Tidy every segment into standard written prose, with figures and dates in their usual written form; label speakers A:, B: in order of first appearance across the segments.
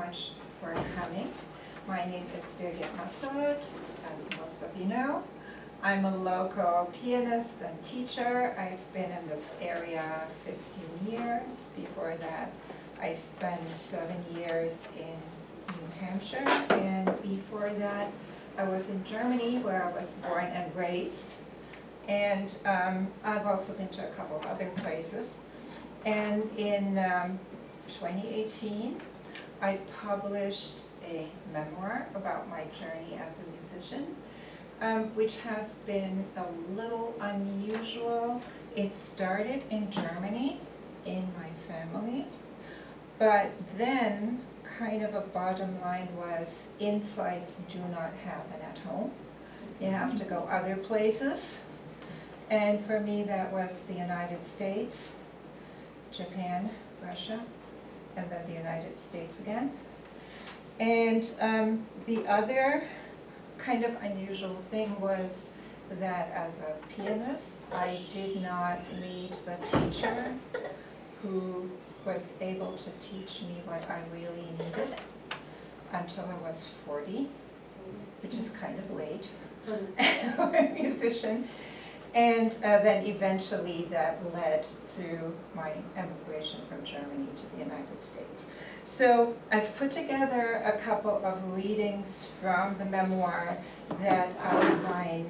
A: much for coming. My name is Birgit Matzerath, as most of you know. I'm a local pianist and teacher. I've been in this area 15 years. Before that, I spent 7 years in New Hampshire, and before that, I was in Germany, where I was born and raised. And I've also been to a couple other places. And in 2018, I published a memoir about my journey as a musician, which has been a little unusual. It started in Germany, in my family, but then kind of a bottom line was insights do not happen at home. You have to go other places. And for me, that was the United States, Japan, Russia, and then the United States again. And the other kind of unusual thing was that as a pianist, I did not meet the teacher who was able to teach me what I really needed until I was 40, which is kind of late for a musician. And then eventually that led through my emigration from Germany to the United States. So I've put together a couple of readings from the memoir that outline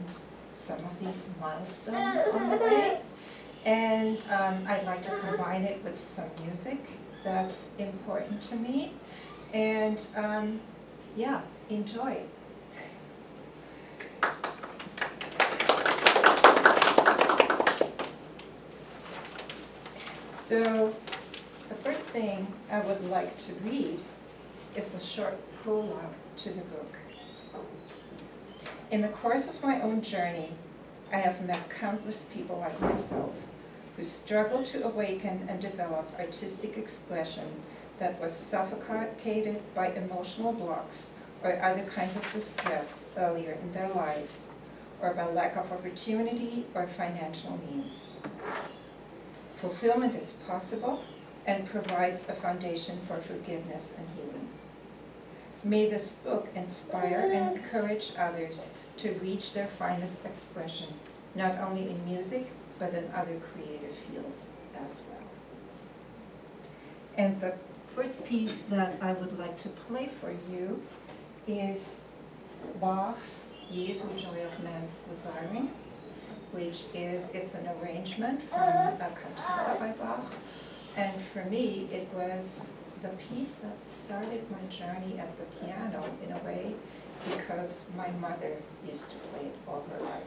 A: some of these milestones on the way. And I'd like to combine it with some music that's important to me. And yeah, enjoy. So the first thing I would like to read is a short prologue to the book. In the course of my own journey, I have met countless people like myself who struggle to awaken and develop artistic expression that was suffocated by emotional blocks or other kinds of distress earlier in their lives, or by lack of opportunity or financial means. Fulfillment is possible and provides a foundation for forgiveness and healing. May this book inspire and encourage others to reach their finest expression, not only in music, but in other creative fields as well. And the first piece that I would like to play for you is Bach's Jesu, Joy of Man's Desiring, which is, it's an arrangement from a cantata by Bach. And for me, it was the piece that started my journey at the piano in a way, because my mother used to play it all her life.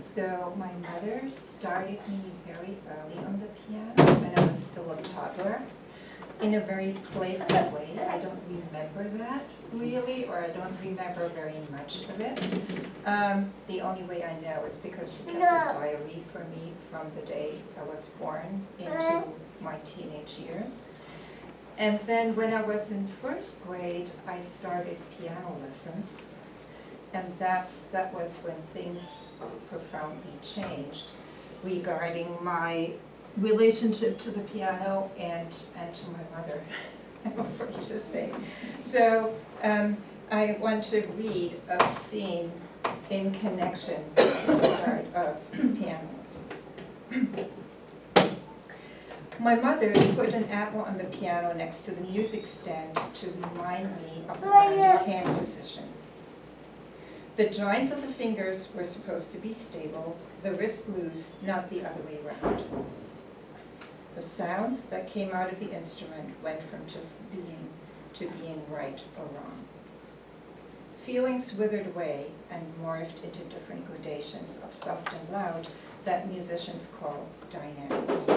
A: So my mother started me very early on the piano when I was still a toddler, in a very playful way. I don't remember that really, or I don't remember very much of it. The only way I know is because she kept a diary for me from the day I was born into my teenage years. And then when I was in first grade, I started piano lessons. And that was when things profoundly changed regarding my relationship to the piano and to my mother, I'm afraid to say. So I want to read a scene in connection with the start of piano lessons. My mother put an apple on the piano next to the music stand to remind me of the rounded hand position. The joints of the fingers were supposed to be stable, the wrist loose, not the other way around. The sounds that came out of the instrument went from just being to being right or wrong. Feelings withered away and morphed into different gradations of soft and loud that musicians call dynamics.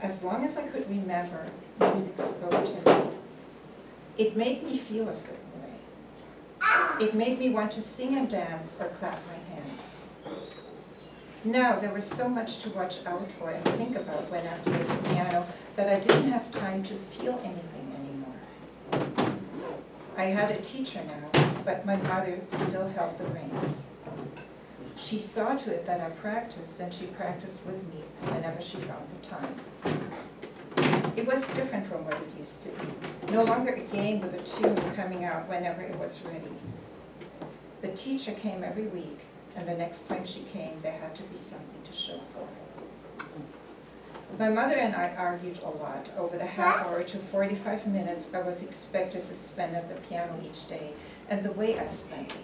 A: As long as I could remember, music spoke to me. It made me feel a certain way. It made me want to sing and dance or clap my hands. Now, there was so much to watch out for and think about when I played the piano that I didn't have time to feel anything anymore. I had a teacher now, but my mother still held the reins. She saw to it that I practiced, and she practiced with me whenever she found the time. It was different from what it used to be. No longer a game with a tune coming out whenever it was ready. The teacher came every week, and the next time she came, there had to be something to show for her. My mother and I argued a lot over the half hour to 45 minutes I was expected to spend at the piano each day, and the way I spent it.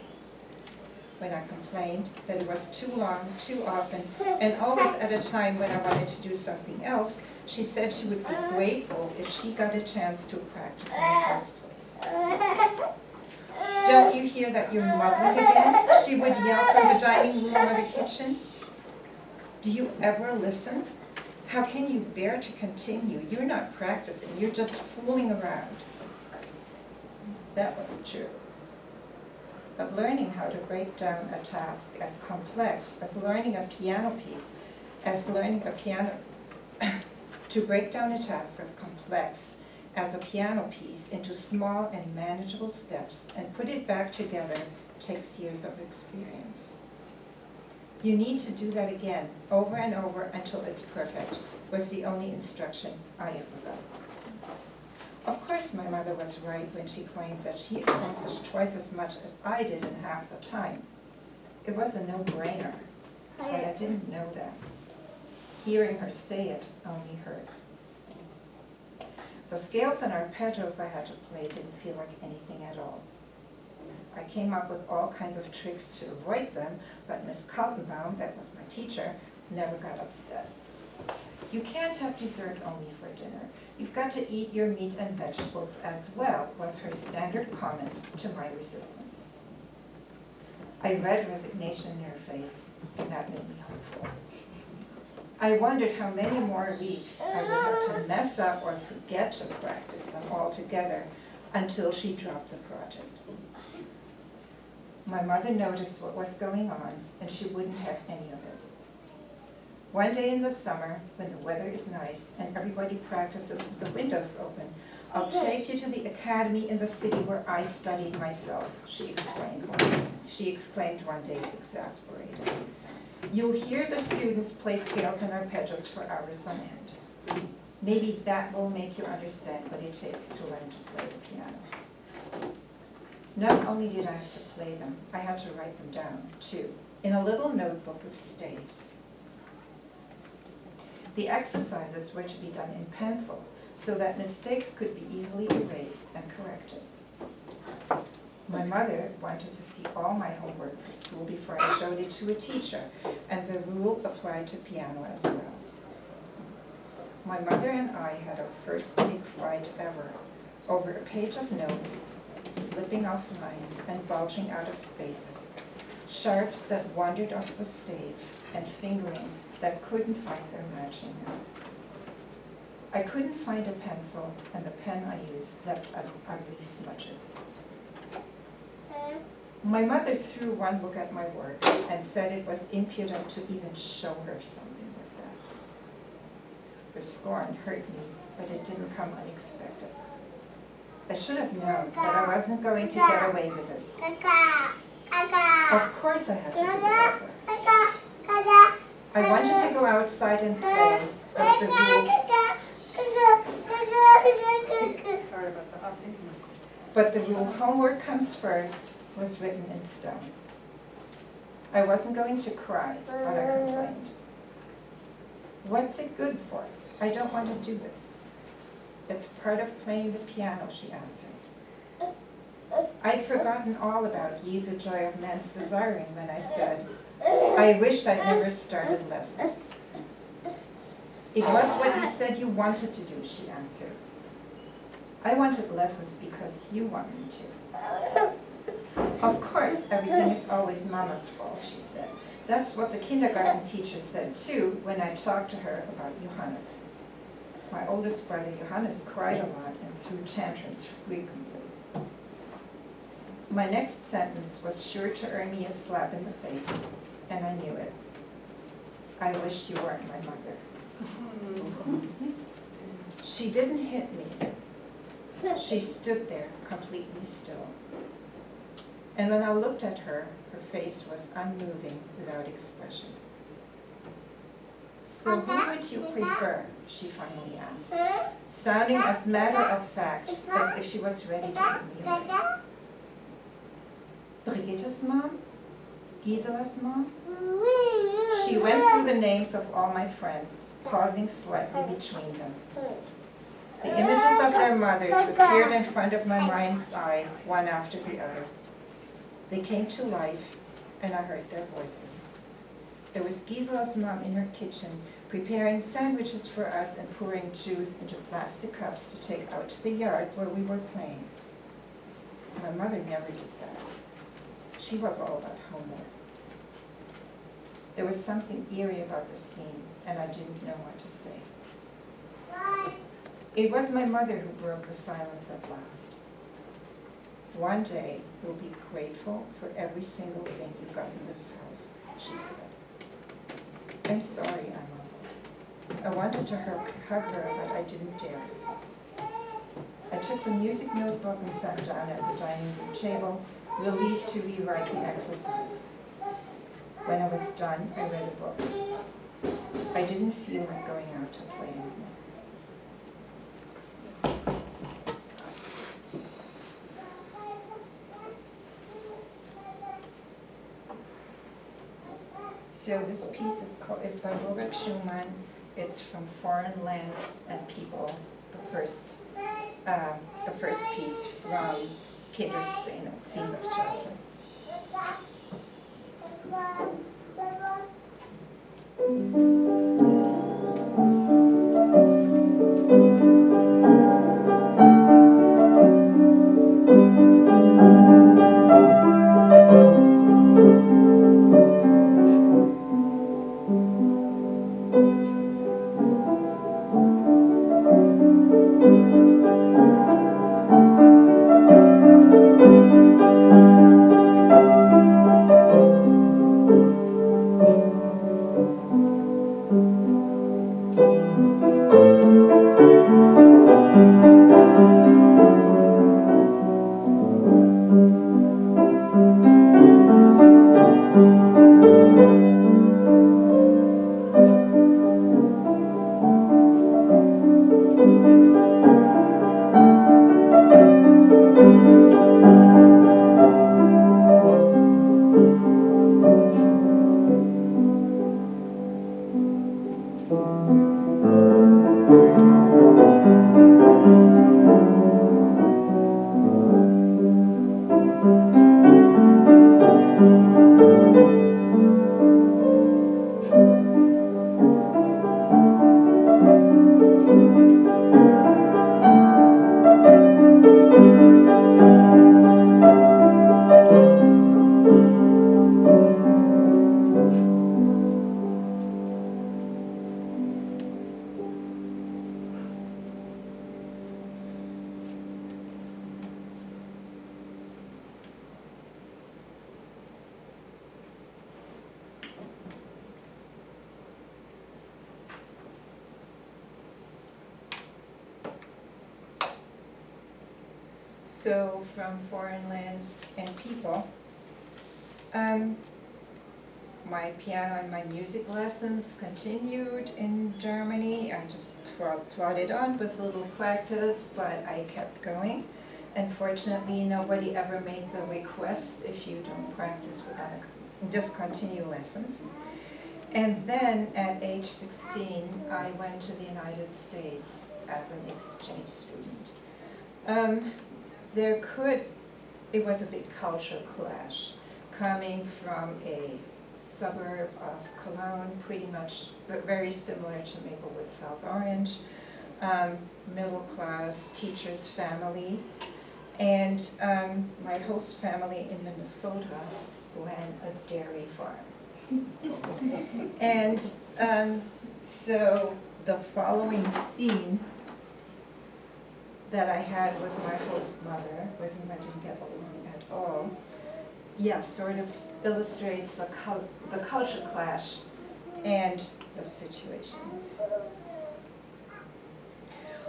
A: When I complained that it was too long, too often, and always at a time when I wanted to do something else, she said she would be grateful if she got a chance to practice in the first place. Don't you hear that you're muddling again? She would yell from the dining room or the kitchen. Do you ever listen? How can you bear to continue? You're not practicing, you're just fooling around. That was true. But learning how to break down a task as complex as learning a piano piece, to break down a task as complex as a piano piece into small and manageable steps and put it back together takes years of experience. You need to do that again, over and over until it's perfect, was the only instruction I ever got. Of course, my mother was right when she claimed that she accomplished twice as much as I did in half the time. It was a no-brainer, but I didn't know that. Hearing her say it only hurt. The scales and arpeggios I had to play didn't feel like anything at all. I came up with all kinds of tricks to avoid them, but Miss Kaltenbaum, that was my teacher, never got upset. You can't have dessert only for dinner. You've got to eat your meat and vegetables as well, was her standard comment to my resistance. I read resignation in her face, and that made me hopeful. I wondered how many more weeks I would have to mess up or forget to practice them altogether until she dropped the project. My mother noticed what was going on, and she wouldn't have any of it. One day in the summer, when the weather is nice and everybody practices with the windows open, I'll take you to the academy in the city where I studied myself, she exclaimed one day, exasperated. You'll hear the students play scales and arpeggios for hours on end. Maybe that will make you understand what it takes to learn to play the piano. Not only did I have to play them, I had to write them down, too, in a little notebook with staves. The exercises were to be done in pencil, so that mistakes could be easily erased and corrected. My mother wanted to see all my homework for school before I showed it to a teacher, and the rule applied to piano as well. My mother and I had our first big fight ever over a page of notes slipping off lines and bulging out of spaces, sharps that wandered off the stave, and fingerings that couldn't find their matching note. I couldn't find a pencil, and the pen I used left ugly smudges. My mother threw one look at my work and said it was impudent to even show her something like that. Her scorn hurt me, but it didn't come unexpected. I should have known that I wasn't going to get away with this. Of course I had to do it over. I wanted to go outside and play, but the rule...
B: Sorry about that. I'll take it.
A: But the rule, homework comes first, was written in stone. I wasn't going to cry, but I complained. What's it good for? I don't want to do this. It's part of playing the piano, she answered. I'd forgotten all about Jesu, joy of man's desiring when I said, I wished I'd never started lessons. It was what you said you wanted to do, she answered. I wanted lessons because you want me to. Of course, everything is always Mama's fault, she said. That's what the kindergarten teacher said too when I talked to her about Johannes. My oldest brother Johannes cried a lot and threw tantrums frequently. My next sentence was sure to earn me a slap in the face, and I knew it. I wished you weren't my mother. She didn't hit me. She stood there, completely still. And when I looked at her, her face was unmoving, without expression. So who would you prefer? She finally asked, sounding as matter of fact as if she was ready to give me away. Brigitte's mom? Gisela's mom? She went through the names of all my friends, pausing slightly between them. The images of their mothers appeared in front of my mind's eye, one after the other. They came to life, and I heard their voices. There was Gisela's mom in her kitchen, preparing sandwiches for us and pouring juice into plastic cups to take out to the yard where we were playing. My mother never did that. She was all about homework. There was something eerie about the scene, and I didn't know what to say. It was my mother who broke the silence at last. One day, you'll be grateful for every single thing you got in this house, she said. I'm sorry, Emma. I wanted to hug her, but I didn't dare. I took the music notebook and sat down at the dining room table, relieved to rewrite the exercise. When I was done, I read a book. I didn't feel like going out to play anymore. So this piece is by Robert Schumann. It's from Foreign Lands and People, the first piece from Kinderszenen, Scenes of Childhood. so from foreign lands and people. My piano and my music lessons continued in Germany. I just plodded on with a little practice, but I kept going. Unfortunately, nobody ever made the request if you don't practice, we're gonna discontinue lessons. And then at age 16, I went to the United States as an exchange student. It was a big culture clash, coming from a suburb of Cologne, pretty much very similar to Maplewood, South Orange, middle class teacher's family, and my host family in Minnesota ran a dairy farm. And so the following scene that I had with my host mother, with whom I didn't get along at all, sort of illustrates the culture clash and the situation.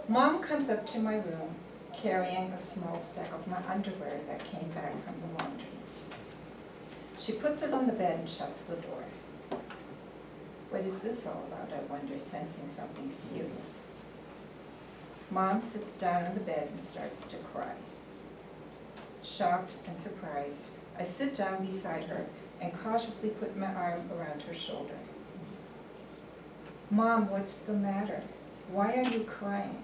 A: Mom comes up to my room carrying a small stack of my underwear that came back from the laundry. She puts it on the bed and shuts the door. What is this all about, I wonder, sensing something serious. Mom sits down on the bed and starts to cry. Shocked and surprised, I sit down beside her and cautiously put my arm around her shoulder. Mom, what's the matter? Why are you crying?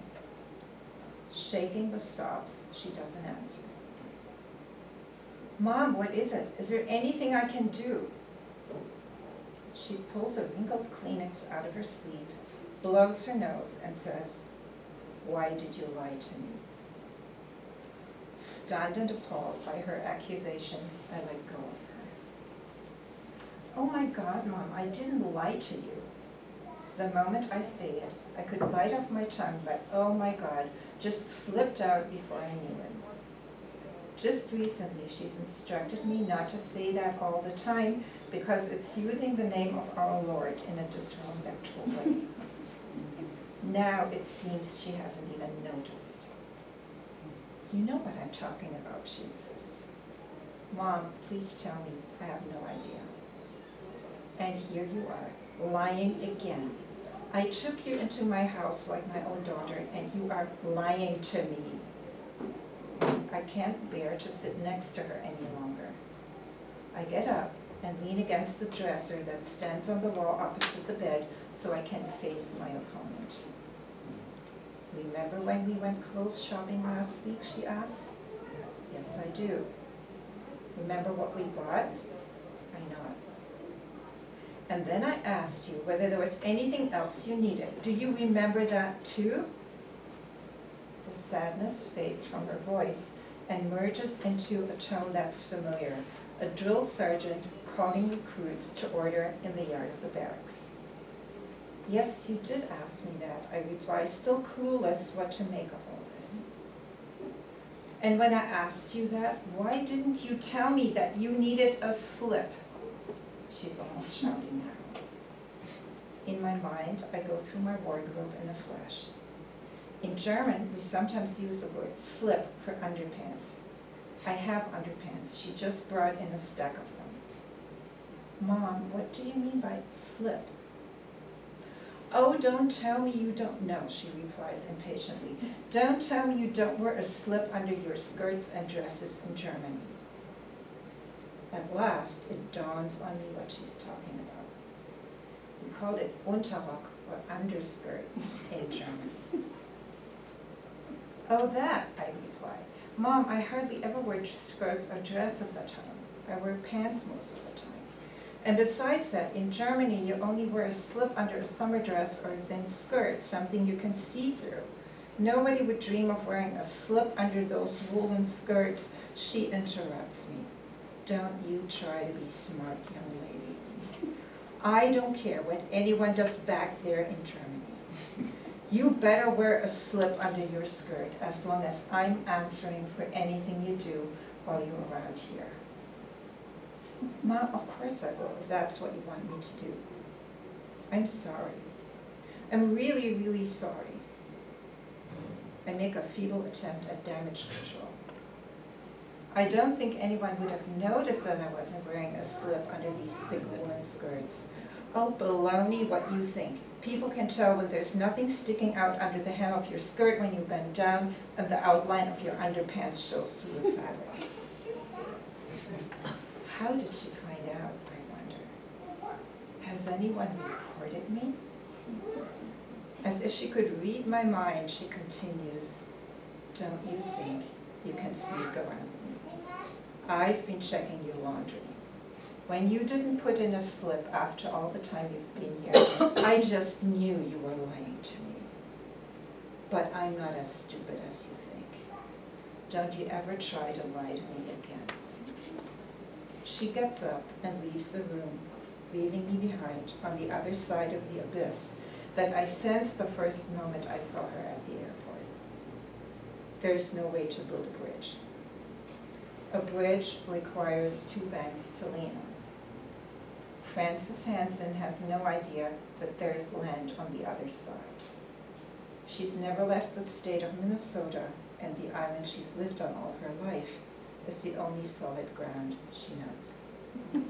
A: Shaking with sobs, she doesn't answer. Mom, what is it? Is there anything I can do? She pulls a wrinkled Kleenex out of her sleeve, blows her nose, and says, "Why did you lie to me?" Stunned and appalled by her accusation, I let go of her. Oh my God, Mom, I didn't lie to you. The moment I say it, I could bite off my tongue, but oh my God, just slipped out before I knew it. Just recently, she's instructed me not to say that all the time because it's using the name of our Lord in a disrespectful way. Now it seems she hasn't even noticed. You know what I'm talking about, she insists. Mom, please tell me. I have no idea. And here you are, lying again. I took you into my house like my own daughter, and you are lying to me. I can't bear to sit next to her any longer. I get up and lean against the dresser that stands on the wall opposite the bed so I can face my opponent. Remember when we went clothes shopping last week, she asks. Yes, I do. Remember what we bought? I nod. And then I asked you whether there was anything else you needed. Do you remember that too? The sadness fades from her voice and merges into a tone that's familiar, a drill sergeant calling recruits to order in the yard of the barracks. Yes, you did ask me that, I reply, still clueless what to make of all this. And when I asked you that, why didn't you tell me that you needed a slip? She's almost shouting now. In my mind, I go through my wardrobe in a flash. In German, we sometimes use the word slip for underpants. I have underpants. She just brought in a stack of them. Mom, what do you mean by slip? Oh, don't tell me you don't know, she replies impatiently. Don't tell me you don't wear a slip under your skirts and dresses in Germany. At last, it dawns on me what she's talking about. We called it Unterrock, or underskirt, in German. Oh, that, I reply. Mom, I hardly ever wear skirts or dresses at home. I wear pants most of the time. And besides that, in Germany, you only wear a slip under a summer dress or a thin skirt, something you can see through. Nobody would dream of wearing a slip under those woolen skirts. She interrupts me. Don't you try to be smart, young lady. I don't care what anyone does back there in Germany. You better wear a slip under your skirt as long as I'm answering for anything you do while you're around here. Mom, of course I will, if that's what you want me to do. I'm sorry. I'm really, really sorry. I make a feeble attempt at damage control. I don't think anyone would have noticed that I wasn't wearing a slip under these thick woolen skirts. Oh, baloney, what you think. People can tell when there's nothing sticking out under the hem of your skirt when you bend down and the outline of your underpants shows through the fabric. How did she find out, I wonder? Has anyone reported me? As if she could read my mind, she continues, don't you think you can sneak around me? I've been checking your laundry. When you didn't put in a slip after all the time you've been here, I just knew you were lying to me. But I'm not as stupid as you think. Don't you ever try to lie to me again. She gets up and leaves the room, leaving me behind on the other side of the abyss that I sensed the first moment I saw her at the airport. There's no way to build a bridge. A bridge requires two banks to lean on. Frances Hansen has no idea that there's land on the other side. She's never left the state of Minnesota, and the island she's lived on all her life is the only solid ground she knows.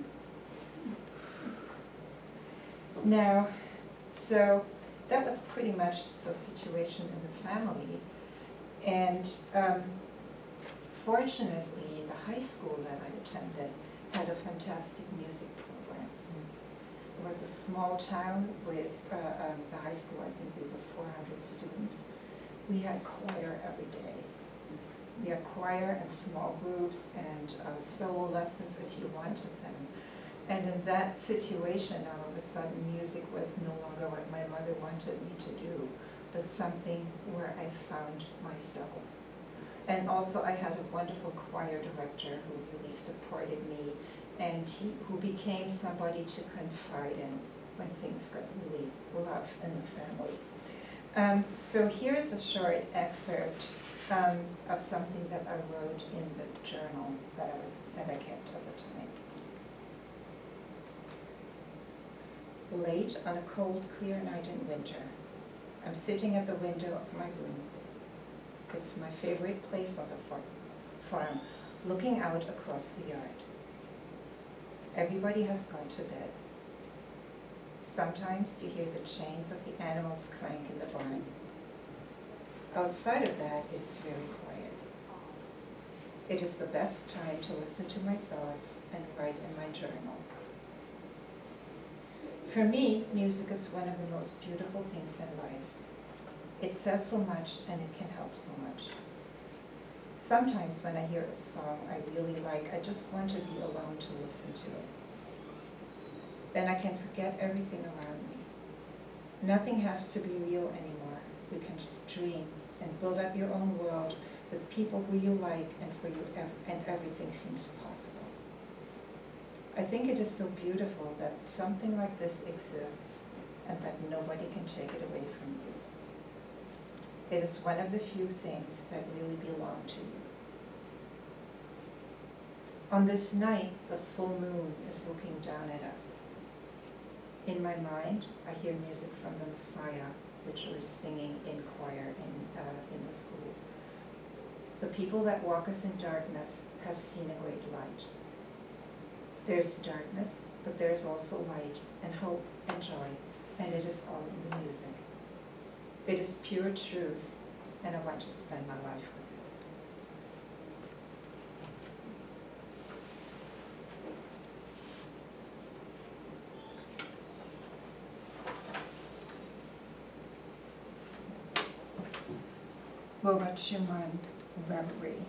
A: Now, so that was pretty much the situation in the family. And fortunately, the high school that I attended had a fantastic music program. It was a small town with the high school, I think we were 400 students. We had choir every day. We had choir and small groups and solo lessons if you wanted them. And in that situation, all of a sudden, music was no longer what my mother wanted me to do, but something where I found myself. And also, I had a wonderful choir director who really supported me, and who became somebody to confide in when things got really rough in the family. So here's a short excerpt of something that I wrote in the journal that I kept at the time. Late on a cold, clear night in winter, I'm sitting at the window of my room. It's my favorite place on the farm, looking out across the yard. Everybody has gone to bed. Sometimes you hear the chains of the animals clank in the barn. Outside of that, it's very quiet. It is the best time to listen to my thoughts and write in my journal. For me, music is one of the most beautiful things in life. It says so much and it can help so much. Sometimes when I hear a song I really like, I just want to be alone to listen to it. Then I can forget everything around me. Nothing has to be real anymore. You can just dream and build up your own world with people who you like and everything seems possible. I think it is so beautiful that something like this exists and that nobody can take it away from you. It is one of the few things that really belong to you. On this night, the full moon is looking down at us. In my mind, I hear music from the Messiah, which we're singing in choir in the school. The people that walk us in darkness has seen a great light. There's darkness, but there's also light and hope and joy, and it is all in the music. It is pure truth, and I want to spend my life with it. Robert Schumann, Reverie.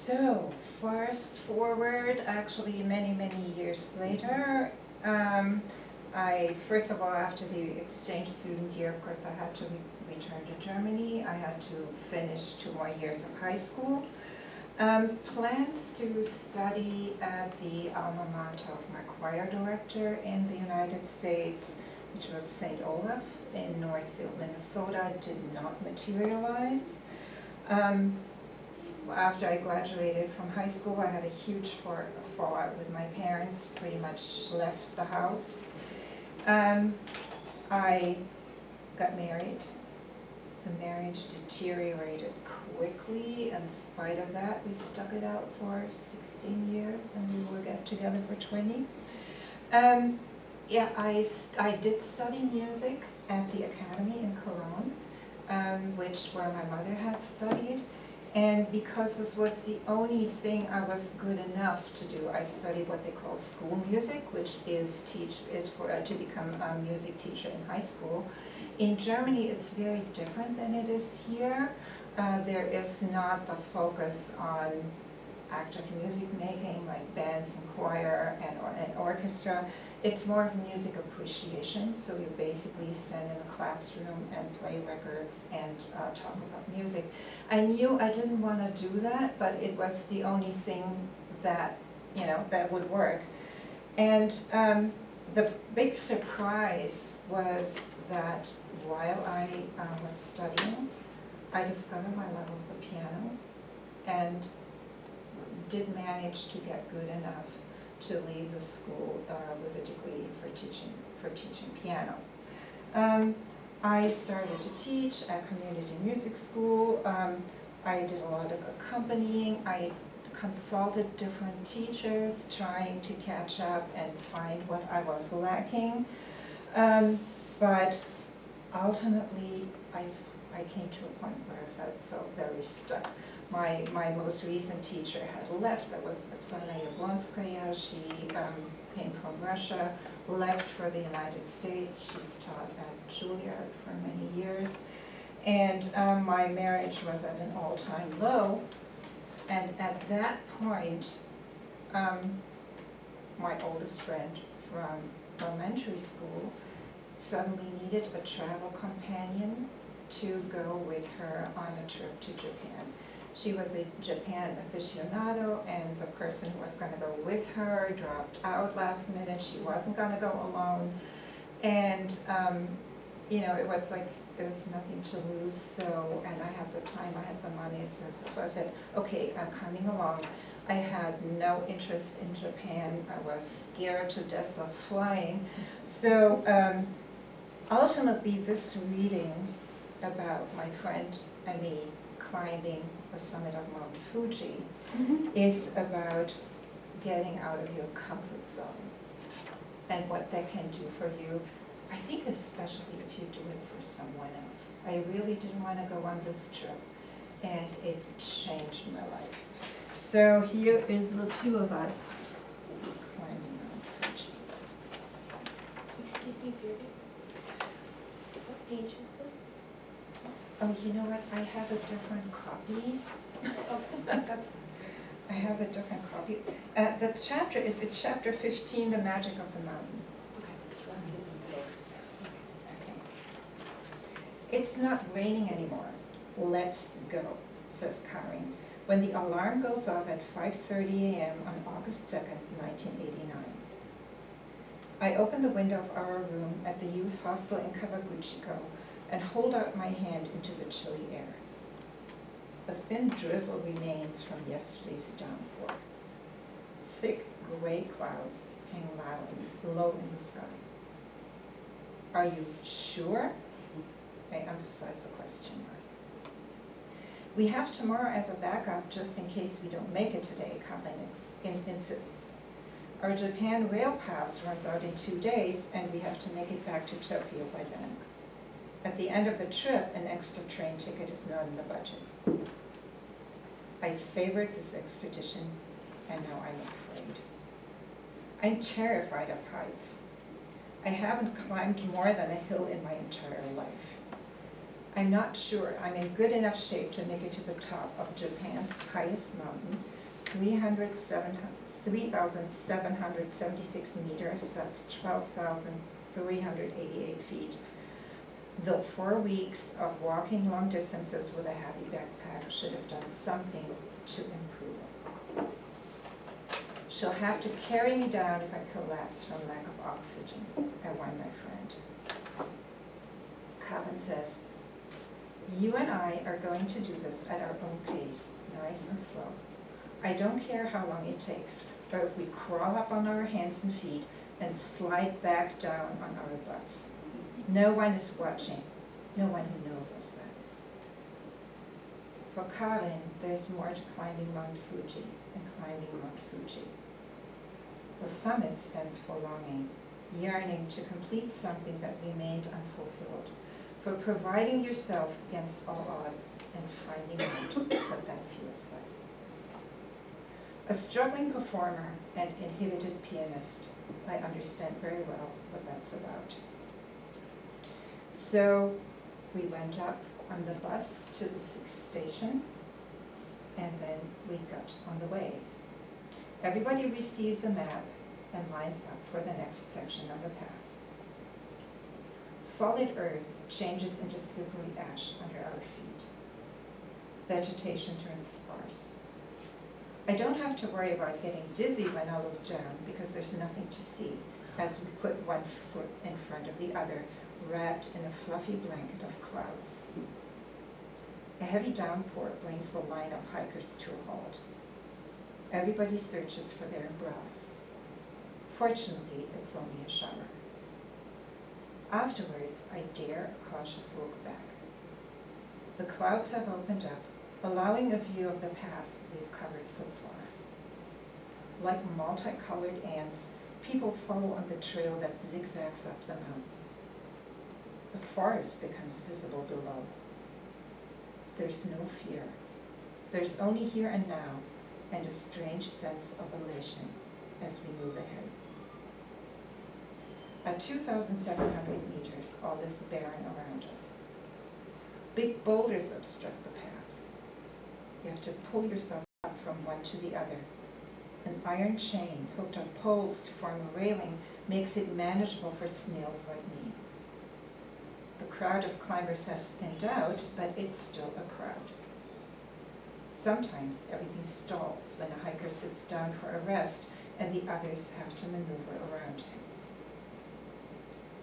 A: So, fast forward, actually many, many years later, first of all, after the exchange student year, of course, I had to return to Germany. I had to finish 2 more years of high school. Plans to study at the alma mater of my choir director in the United States, which was St. Olaf in Northfield, Minnesota, did not materialize. After I graduated from high school, I had a huge fallout with my parents, pretty much left the house. I got married. The marriage deteriorated quickly. In spite of that, we stuck it out for 16 years and we were together for 20. Yeah, I did study music at the Academy in Cologne, where my mother had studied. And because this was the only thing I was good enough to do, I studied what they call school music, which is to become a music teacher in high school. In Germany, it's very different than it is here. There is not the focus on active music making, like bands and choir and orchestra. It's more of music appreciation, so you basically stand in a classroom and play records and talk about music. I knew I didn't want to do that, but it was the only thing that, that would work. And the big surprise was that while I was studying, I discovered my love of the piano and did manage to get good enough to leave the school with a degree for teaching piano. I started to teach at community music school. I did a lot of accompanying. I consulted different teachers trying to catch up and find what I was lacking. But ultimately, I came to a point where I felt very stuck. My most recent teacher had left. That was Oksana Yablonskaya. She came from Russia, left for the United States. She's taught at Juilliard for many years. And my marriage was at an all-time low. And at that point, my oldest friend from elementary school suddenly needed a travel companion to go with her on a trip to Japan. She was a Japan aficionado, and the person who was going to go with her dropped out last minute. She wasn't going to go alone. And, it was like there's nothing to lose. So, and I had the time, I had the money. So I said, okay, I'm coming along. I had no interest in Japan. I was scared to death of flying. So ultimately, this reading about my friend and me climbing the summit of Mount Fuji is about getting out of your comfort zone and what that can do for you. I think especially if you do it for someone else. I really didn't want to go on this trip, and it changed my life. So here is the two of us climbing Mount Fuji.
C: Excuse me, Birgit. What page is this?
A: Oh, you know what? I have a different copy. I have a different copy. The chapter it's chapter 15, The Magic of the Mountain. Okay. It's not raining anymore. Let's go, says Karin, when the alarm goes off at 5:30 a.m. on August 2nd, 1989. I open the window of our room at the youth hostel in Kawaguchiko and hold out my hand into the chilly air. A thin drizzle remains from yesterday's downpour. Thick gray clouds hang low in the sky. Are you sure? I emphasize the question mark. We have tomorrow as a backup just in case we don't make it today, Karin insists. Our Japan rail pass runs out in 2 days and we have to make it back to Tokyo by then. At the end of the trip, an extra train ticket is not in the budget. I favored this expedition, and now I'm afraid. I'm terrified of heights. I haven't climbed more than a hill in my entire life. I'm not sure I'm in good enough shape to make it to the top of Japan's highest mountain, 3,776 meters, that's 12,388 feet. Though 4 weeks of walking long distances with a heavy backpack should have done something to improve it. She'll have to carry me down if I collapse from lack of oxygen, I warn my friend. Karin says, you and I are going to do this at our own pace, nice and slow. I don't care how long it takes, but if we crawl up on our hands and feet and slide back down on our butts. No one is watching, no one who knows us, that is. For Karin, there's more to climbing Mount Fuji than climbing Mount Fuji. The summit stands for longing, yearning to complete something that remained unfulfilled, for providing yourself against all odds and finding out what that feels like. A struggling performer and inhibited pianist, I understand very well what that's about. So we went up on the bus to the 6th station, and then we got on the way. Everybody receives a map and lines up for the next section of the path. Solid earth changes into slippery ash under our feet. Vegetation turns sparse. I don't have to worry about getting dizzy when I look down because there's nothing to see as we put one foot in front of the other, wrapped in a fluffy blanket of clouds. A heavy downpour brings the line of hikers to a halt. Everybody searches for their umbrellas. Fortunately, it's only a shower. Afterwards, I dare a cautious look back. The clouds have opened up, allowing a view of the path we've covered so far. Like multicolored ants, people follow on the trail that zigzags up the mountain. The forest becomes visible below. There's no fear. There's only here and now, and a strange sense of elation as we move ahead. At 2,700 meters, all is barren around us. Big boulders obstruct the path. You have to pull yourself up from one to the other. An iron chain hooked on poles to form a railing makes it manageable for snails like me. The crowd of climbers has thinned out, but it's still a crowd. Sometimes everything stalls when a hiker sits down for a rest and the others have to maneuver around him.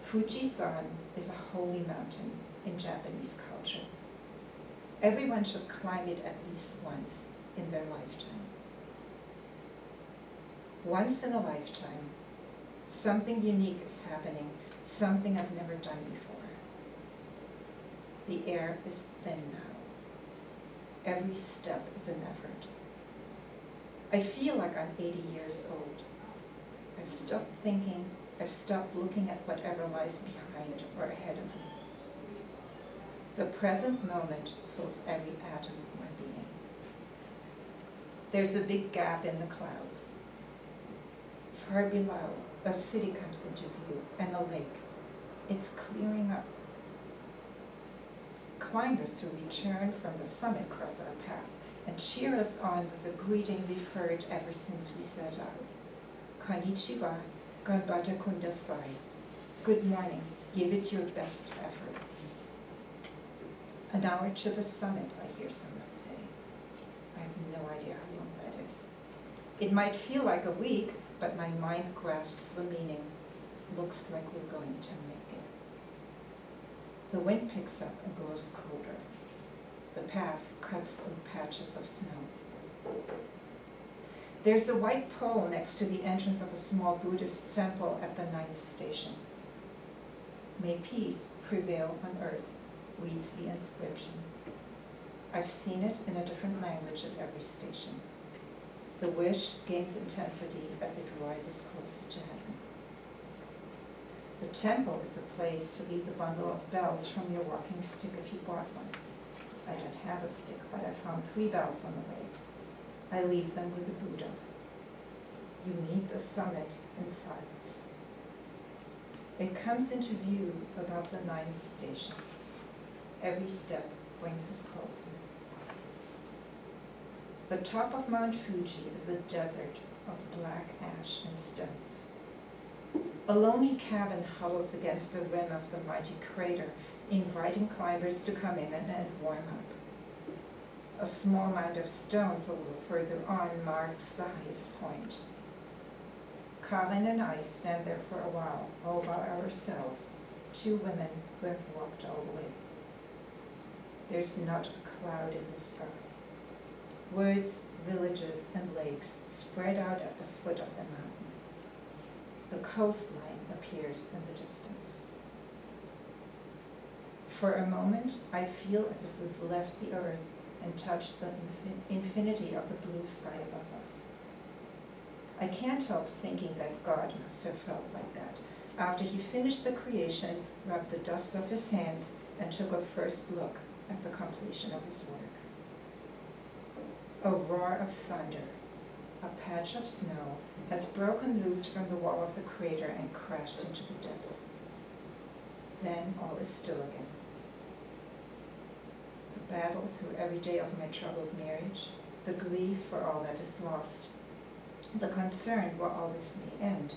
A: Fuji-san is a holy mountain in Japanese culture. Everyone should climb it at least once in their lifetime. Once in a lifetime, something unique is happening, something I've never done before. The air is thin now. Every step is an effort. I feel like I'm 80 years old. I've stopped thinking, I've stopped looking at whatever lies behind or ahead of me. The present moment fills every atom of my being. There's a big gap in the clouds. Far below, a city comes into view and a lake. It's clearing up. Climbers who return from the summit cross our path and cheer us on with a greeting we've heard ever since we set out. Konnichiwa, ganbate kundasai. Good morning, give it your best effort. An hour to the summit, I hear someone say. I have no idea how long that is. It might feel like a week, but my mind grasps the meaning. Looks like we're going to make it. The wind picks up and grows colder. The path cuts through patches of snow. There's a white pole next to the entrance of a small Buddhist temple at the 9th station. May peace prevail on earth, reads the inscription. I've seen it in a different language at every station. The wish gains intensity as it rises closer to heaven. The temple is a place to leave the bundle of bells from your walking stick if you bought one. I don't have a stick, but I found 3 bells on the way. I leave them with the Buddha. You meet the summit in silence. It comes into view above the 9th station. Every step brings us closer. The top of Mount Fuji is a desert of black ash and stones. A lonely cabin huddles against the rim of the mighty crater, inviting climbers to come in and warm up. A small mound of stones a little further on marks the highest point. Karin and I stand there for a while, all by ourselves, two women who have walked all the way. There's not a cloud in the sky. Woods, villages, and lakes spread out at the foot of the mountain. The coastline appears in the distance. For a moment, I feel as if we've left the earth and touched the infinity of the blue sky above us. I can't help thinking that God must have felt like that after he finished the creation, rubbed the dust off his hands, and took a first look at the completion of his work. A roar of thunder, a patch of snow, has broken loose from the wall of the crater and crashed into the depth. Then all is still again. The battle through every day of my troubled marriage, the grief for all that is lost, the concern where all this may end,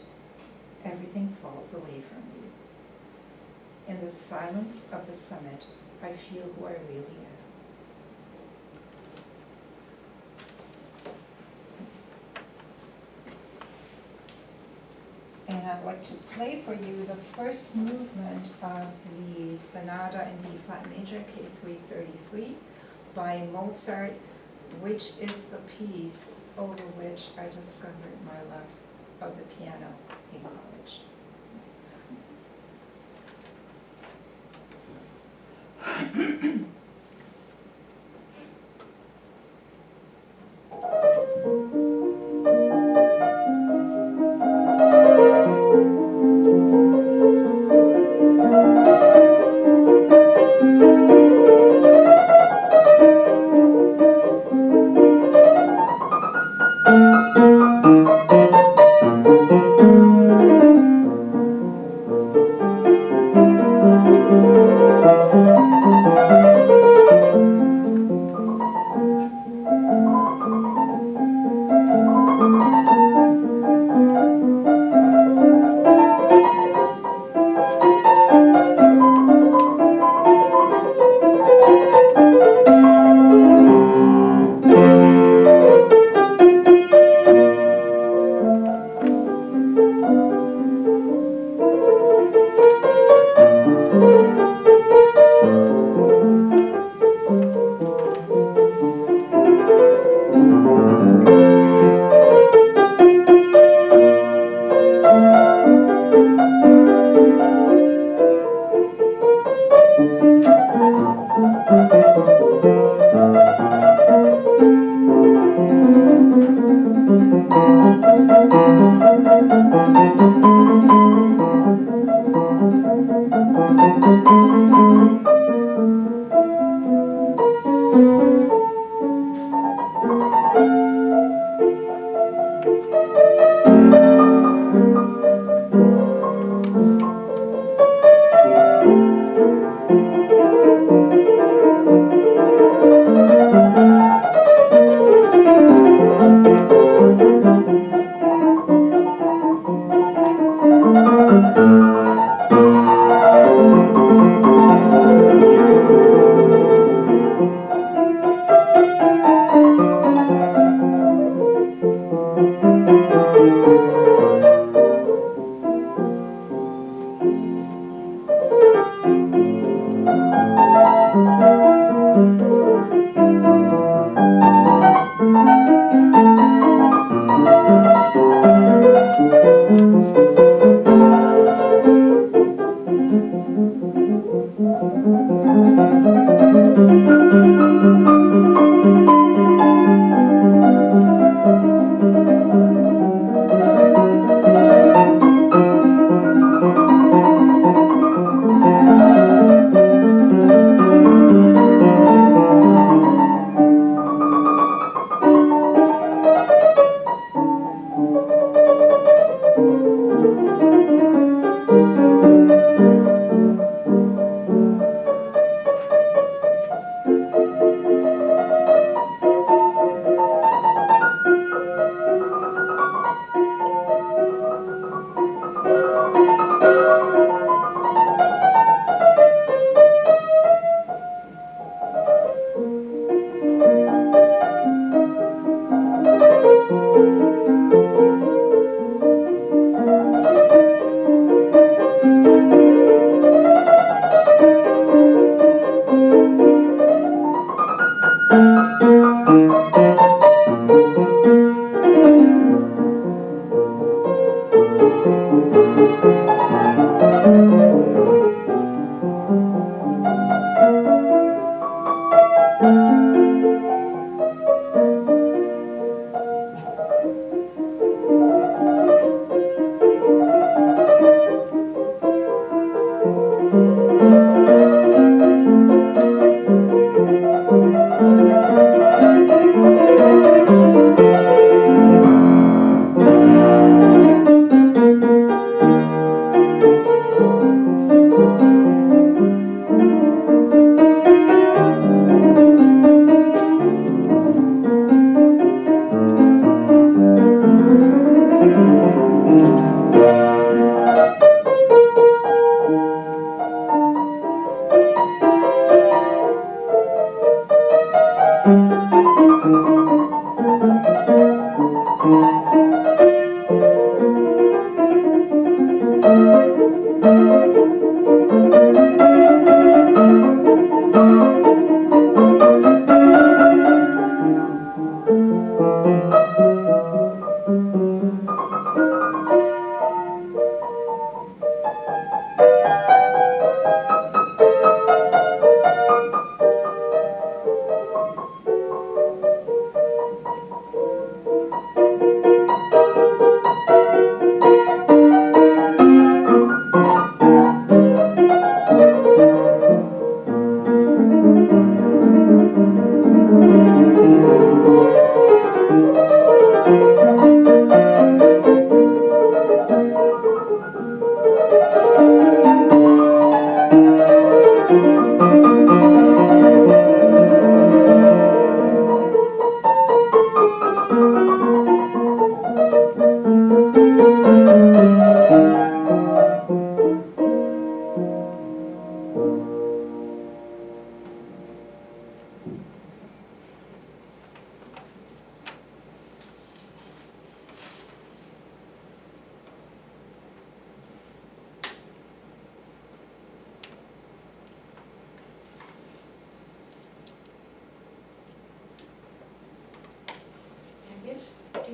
A: everything falls away from me. In the silence of the summit, I feel who I really am. And I'd like to play for you the first movement of the Sonata in B flat major, K333, by Mozart, which is the piece over which I discovered my love of the piano in college.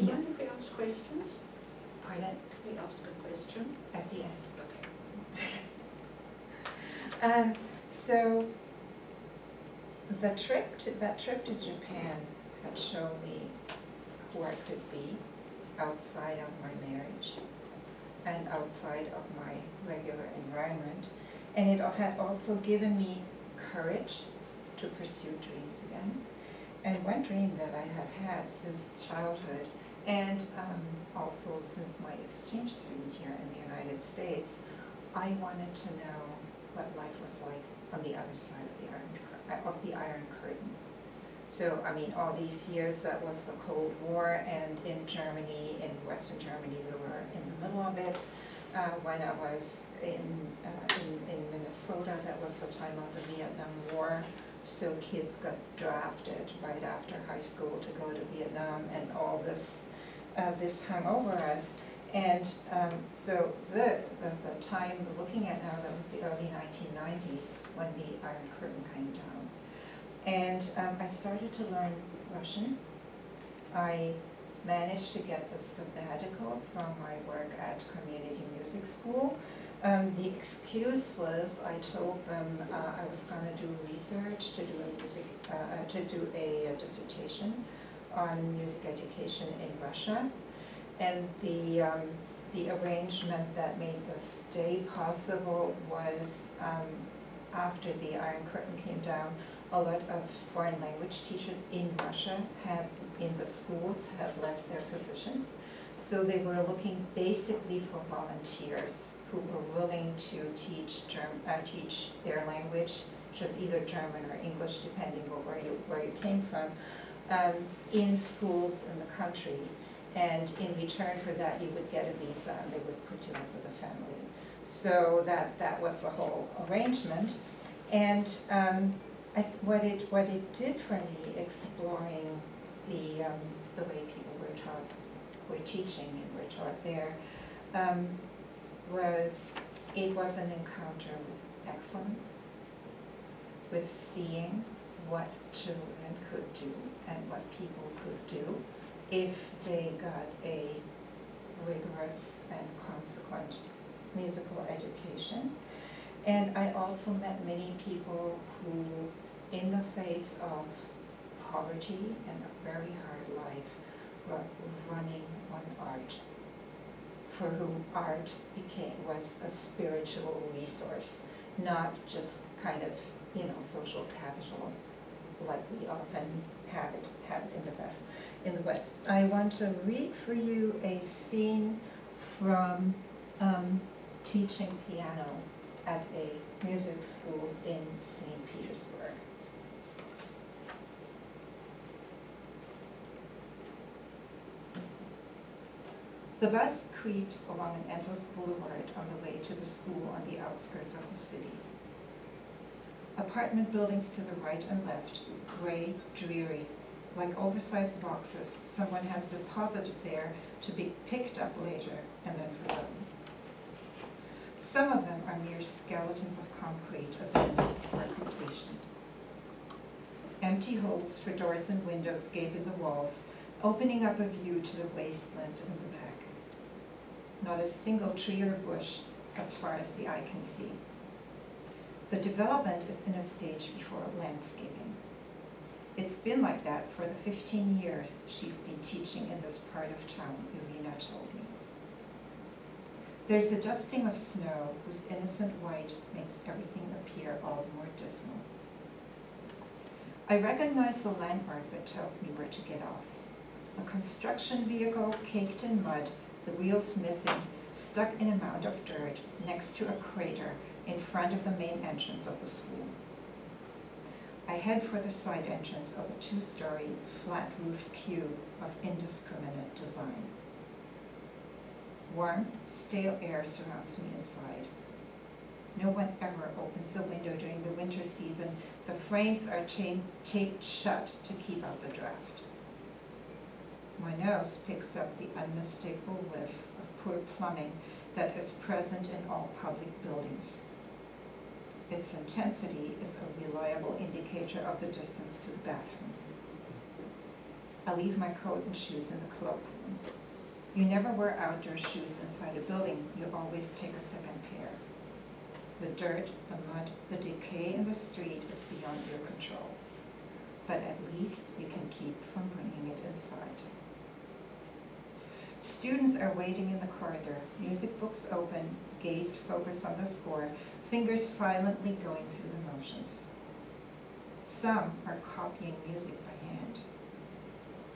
D: you
A: Yeah.
D: mind if we ask questions?
A: Pardon?
D: We ask a question?
A: At the end.
D: Okay.
A: So that trip to Japan had shown me who I could be outside of my marriage and outside of my regular environment. And it had also given me courage to pursue dreams again. And one dream that I have had since childhood, and also since my exchange student here in the United States, I wanted to know what life was like on the other side of the Iron Curtain. So, I mean, all these years, that was the Cold War, and in Germany, in Western Germany, we were in the middle of it. When I was in Minnesota, that was the time of the Vietnam War. So kids got drafted right after high school to go to Vietnam, and all this hung over us. And so the time we're looking at now, that was the early 1990s when the Iron Curtain came down. And I started to learn Russian. I managed to get a sabbatical from my work at community music school. The excuse was I told them I was going to do research, to do a dissertation on music education in Russia. And the arrangement that made the stay possible was after the Iron Curtain came down, a lot of foreign language teachers in Russia in the schools had left their positions. So they were looking basically for volunteers who were willing to teach their language, which was either German or English, depending on where you came from, in schools in the country. And in return for that, you would get a visa, and they would put you up with a family. So that was the whole arrangement. And what it did for me, exploring the way people were teaching and were taught there, it was an encounter with excellence, with seeing what children could do and what people could do if they got a rigorous and consequent musical education. And I also met many people who, in the face of poverty and a very hard life, were running on art, for whom art was a spiritual resource, not just kind of, social capital like we often have it in the West. I want to read for you a scene from teaching piano at a music school in St. Petersburg. The bus creeps along an endless boulevard on the way to the school on the outskirts of the city. Apartment buildings to the right and left, gray, dreary, like oversized boxes someone has deposited there to be picked up later and then forgotten. Some of them are mere skeletons of concrete abandoned for completion. Empty holes for doors and windows gape in the walls, opening up a view to the wasteland in the back. Not a single tree or bush as far as the eye can see. The development is in a stage before landscaping. It's been like that for the 15 years she's been teaching in this part of town, Irina told me. There's a dusting of snow whose innocent white makes everything appear all the more dismal. I recognize the landmark that tells me where to get off. A construction vehicle caked in mud, the wheels missing, stuck in a mound of dirt next to a crater in front of the main entrance of the school. I head for the side entrance of a 2-story, flat-roofed cube of indiscriminate design. Warm, stale air surrounds me inside. No one ever opens a window during the winter season. The frames are taped shut to keep out the draft. My nose picks up the unmistakable whiff of poor plumbing that is present in all public buildings. Its intensity is a reliable indicator of the distance to the bathroom. I leave my coat and shoes in the cloakroom. You never wear outdoor shoes inside a building. You always take a second pair. The dirt, the mud, the decay in the street is beyond your control. But at least you can keep from bringing it inside. Students are waiting in the corridor, music books open, gaze focused on the score, fingers silently going through the motions. Some are copying music by hand.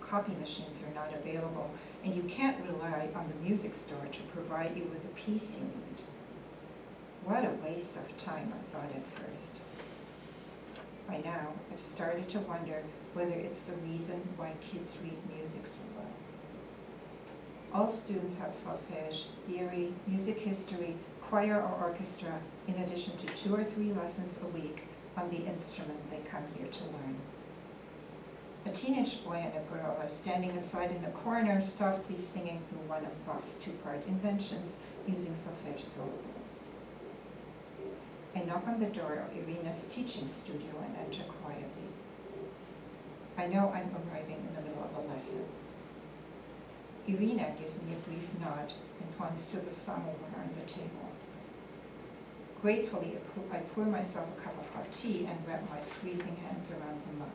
A: Copy machines are not available, and you can't rely on the music store to provide you with a piece you need. What a waste of time, I thought at first. By now, I've started to wonder whether it's the reason why kids read music so well. All students have solfège, theory, music history, choir or orchestra, in addition to 2 or 3 lessons a week on the instrument they come here to learn. A teenage boy and a girl are standing aside in the corner, softly singing through one of Bach's 2-part inventions using solfège syllables. I knock on the door of Irina's teaching studio and enter quietly. I know I'm arriving in the middle of a lesson. Irina gives me a brief nod and points to the samovar on the table. Gratefully, I pour myself a cup of hot tea and wrap my freezing hands around the mug.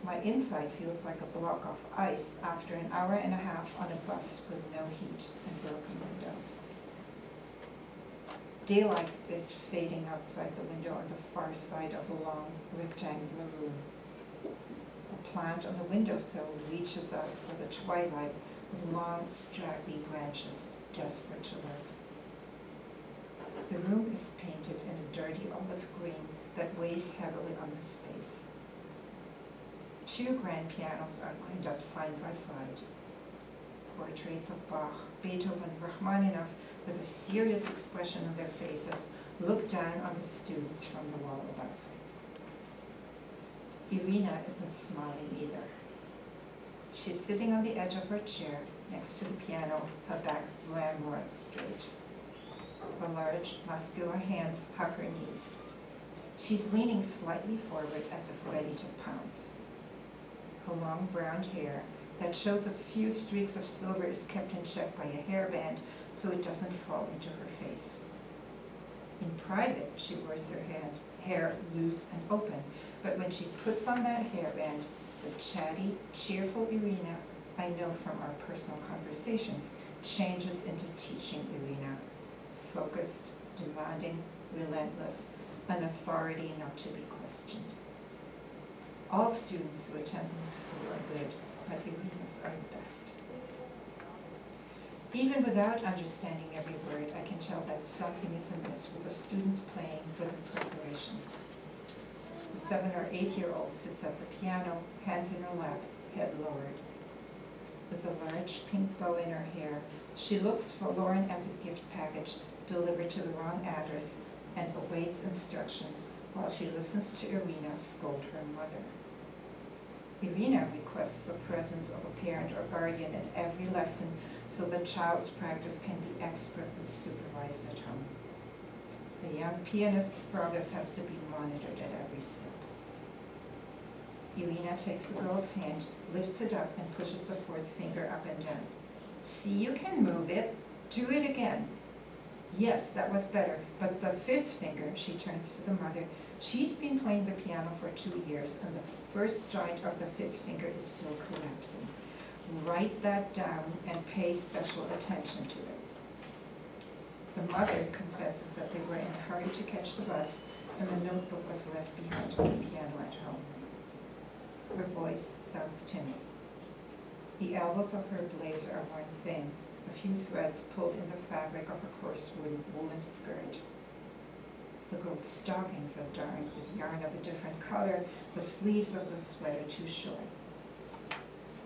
A: My inside feels like a block of ice after an hour and a half on a bus with no heat and broken windows. Daylight is fading outside the window on the far side of the long, rectangular room. A plant on the windowsill reaches out for the twilight with long, straggly branches, desperate to live. The room is painted in a dirty olive green that weighs heavily on the space. 2 grand pianos are lined up side by side. Portraits of Bach, Beethoven, Rachmaninoff, with a serious expression on their faces, look down on the students from the wall above. Irina isn't smiling either. She's sitting on the edge of her chair next to the piano, her back ramrod straight. Her large, muscular hands hug her knees. She's leaning slightly forward as if ready to pounce. Her long brown hair that shows a few streaks of silver is kept in check by a hairband so it doesn't fall into her face. In private, she wears her hair loose and open, but when she puts on that hairband, the chatty, cheerful Irina I know from our personal conversations changes into teaching Irina, focused, demanding, relentless, an authority not to be questioned. All students who attend the school are good, but Irina's are the best. Even without understanding every word, I can tell that something is amiss with the students playing with preparation. The 7 or 8-year-old sits at the piano, hands in her lap, head lowered. With a large pink bow in her hair, she looks forlorn as a gift package delivered to the wrong address and awaits instructions while she listens to Irina scold her mother. Irina requests the presence of a parent or guardian at every lesson so the child's practice can be expertly supervised at home. The young pianist's progress has to be monitored at every step. Irina takes the girl's hand, lifts it up, and pushes the 4th finger up and down. See, you can move it. Do it again. Yes, that was better, but the 5th finger, she turns to the mother. She's been playing the piano for 2 years, and the 1st joint of the 5th finger is still collapsing. Write that down and pay special attention to it. The mother confesses that they were in a hurry to catch the bus, and the notebook was left behind on the piano at home. Her voice sounds timid. The elbows of her blazer are worn thin, a few threads pulled in the fabric of her coarse woolen skirt. The girl's stockings are darned with yarn of a different color, the sleeves of the sweater too short.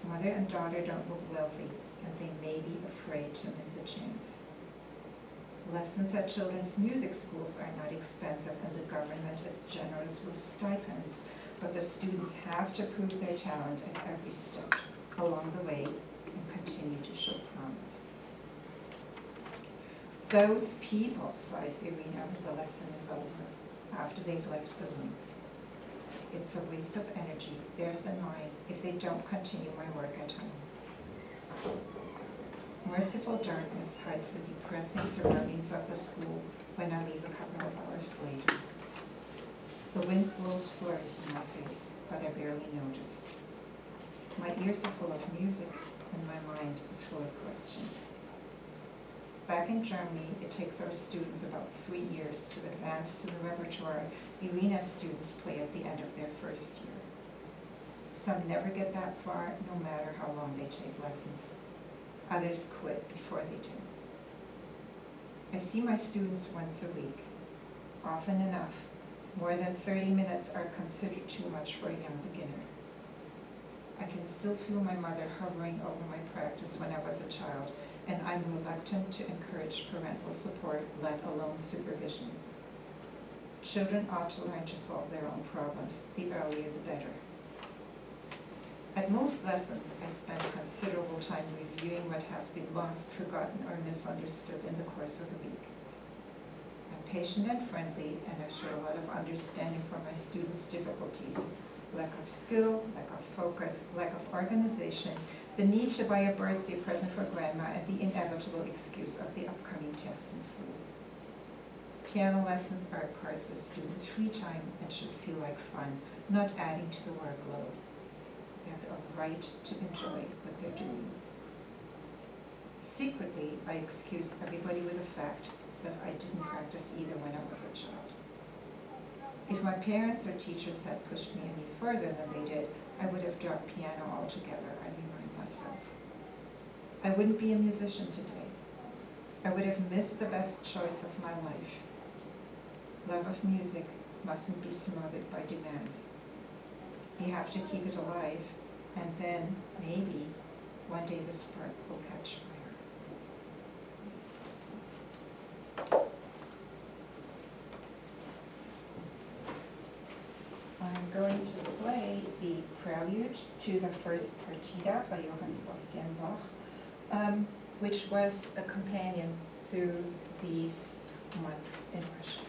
A: Mother and daughter don't look wealthy, and they may be afraid to miss a chance. Lessons at children's music schools are not expensive, and the government is generous with stipends, but the students have to prove their talent at every step along the way and continue to show promise. Those people, sighs Irina when the lesson is over, after they've left the room. it's a waste of energy, theirs and mine, if they don't continue my work at home. Merciful darkness hides the depressing surroundings of the school when I leave a couple of hours later. The wind blows flurries in my face, but I barely notice. My ears are full of music, and my mind is full of questions. Back in Germany, it takes our students about 3 years to advance to the repertoire Irina's students play at the end of their first year. Some never get that far, no matter how long they take lessons. Others quit before they do. I see my students once a week, often enough. More than 30 minutes are considered too much for a young beginner. I can still feel my mother hovering over my practice when I was a child, and I'm reluctant to encourage parental support, let alone supervision. Children ought to learn to solve their own problems. The earlier the better. At most lessons, I spend considerable time reviewing what has been lost, forgotten, or misunderstood in the course of the week. I'm patient and friendly, and I show a lot of understanding for my students' difficulties. Lack of skill, lack of focus, lack of organization, the need to buy a birthday present for grandma, and the inevitable excuse of the upcoming test in school. Piano lessons are part of the students' free time and should feel like fun, not adding to the workload. They have a right to enjoy what they're doing. Secretly, I excuse everybody with the fact that I didn't practice either when I was a child. If my parents or teachers had pushed me any further than they did, I would have dropped piano altogether, I remind myself. I wouldn't be a musician today. I would have missed the best choice of my life. Love of music mustn't be smothered by demands. You have to keep it alive, and then, maybe, one day the spark will catch fire. I'm going to play the Prelude to the first Partita by Johann Sebastian Bach, which was a companion through these months in Russia.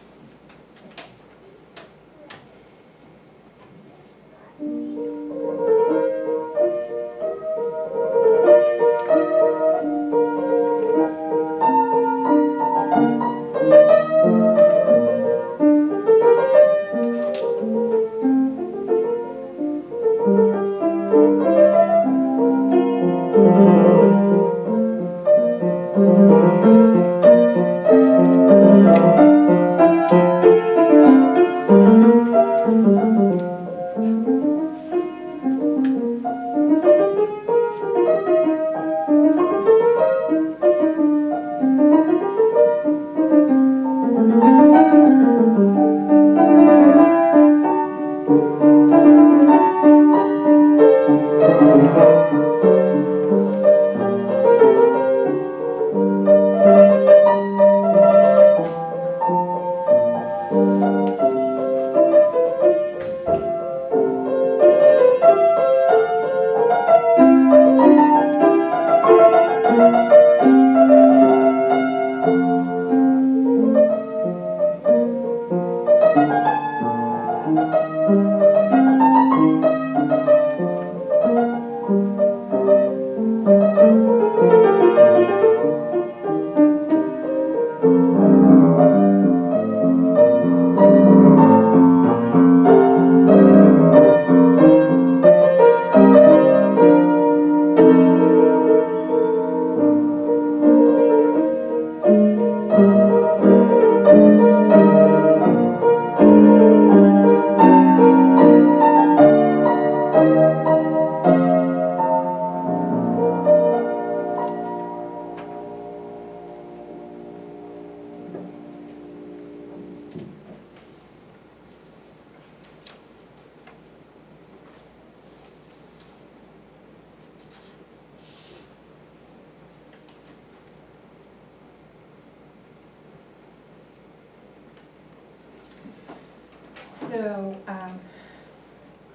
A: So,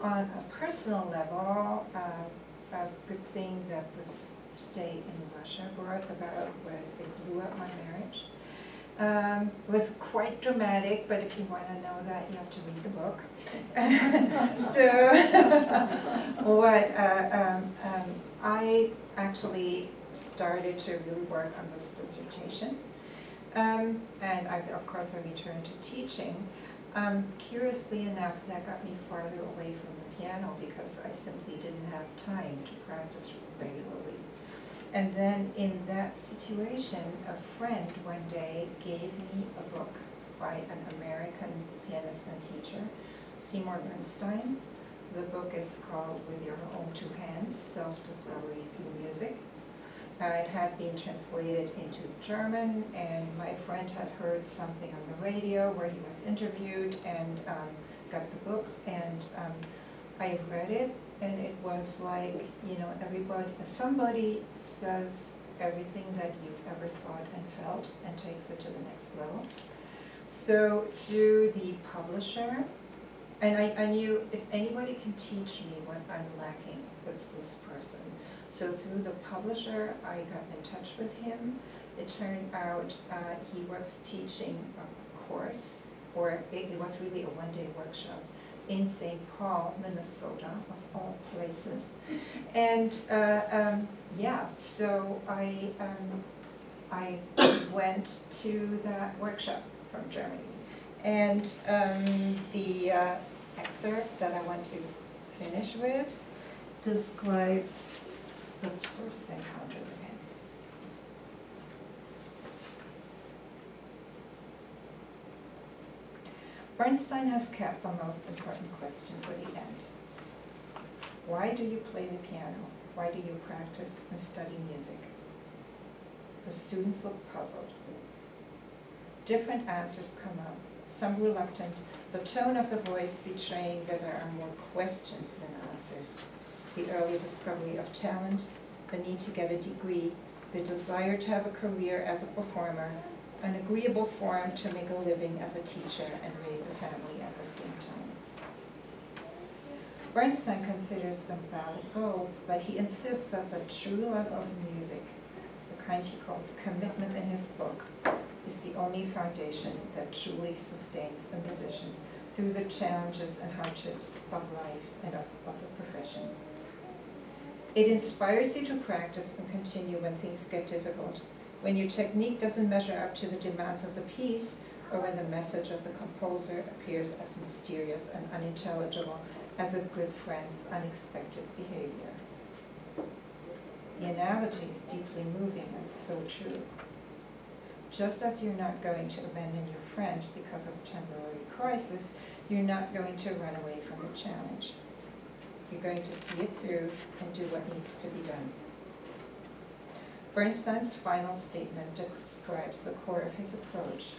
A: on a personal level, a good thing that this stay in Russia brought about was it blew up my marriage. Was quite dramatic, but if you want to know that, you have to read the book. So, I actually started to really work on this dissertation. And of course I returned to teaching. Curiously enough, that got me farther away from the piano because I simply didn't have time to practice regularly. And then in that situation, a friend one day gave me a book by an American pianist and teacher, Seymour Bernstein. The book is called With Your Own Two Hands, Self-Discovery Through Music. It had been translated into German, and my friend had heard something on the radio where he was interviewed and got the book, and I read it, and it was like, you know, somebody says everything that you've ever thought and felt and takes it to the next level. So through the publisher, and I knew if anybody can teach me what I'm lacking, it's this person. So through the publisher, I got in touch with him. It turned out he was teaching a course, or it was really a one-day workshop in St. Paul, Minnesota, of all places. And yeah, so I went to that workshop from Germany. And the excerpt that I want to finish with describes this first encounter with him. Bernstein has kept the most important question for the end. Why do you play the piano? Why do you practice and study music? The students look puzzled. Different answers come up, some reluctant, the tone of the voice betraying that there are more questions than answers. The early discovery of talent, the need to get a degree, the desire to have a career as a performer, an agreeable form to make a living as a teacher and raise a family at the same time. Bernstein considers them valid goals, but he insists that the true love of music, the kind he calls commitment in his book, is the only foundation that truly sustains a musician through the challenges and hardships of life and of the profession. It inspires you to practice and continue when things get difficult, when your technique doesn't measure up to the demands of the piece, or when the message of the composer appears as mysterious and unintelligible as a good friend's unexpected behavior. The analogy is deeply moving and so true. Just as you're not going to abandon your friend because of a temporary crisis, you're not going to run away from the challenge. You're going to see it through and do what needs to be done. Bernstein's final statement describes the core of his approach.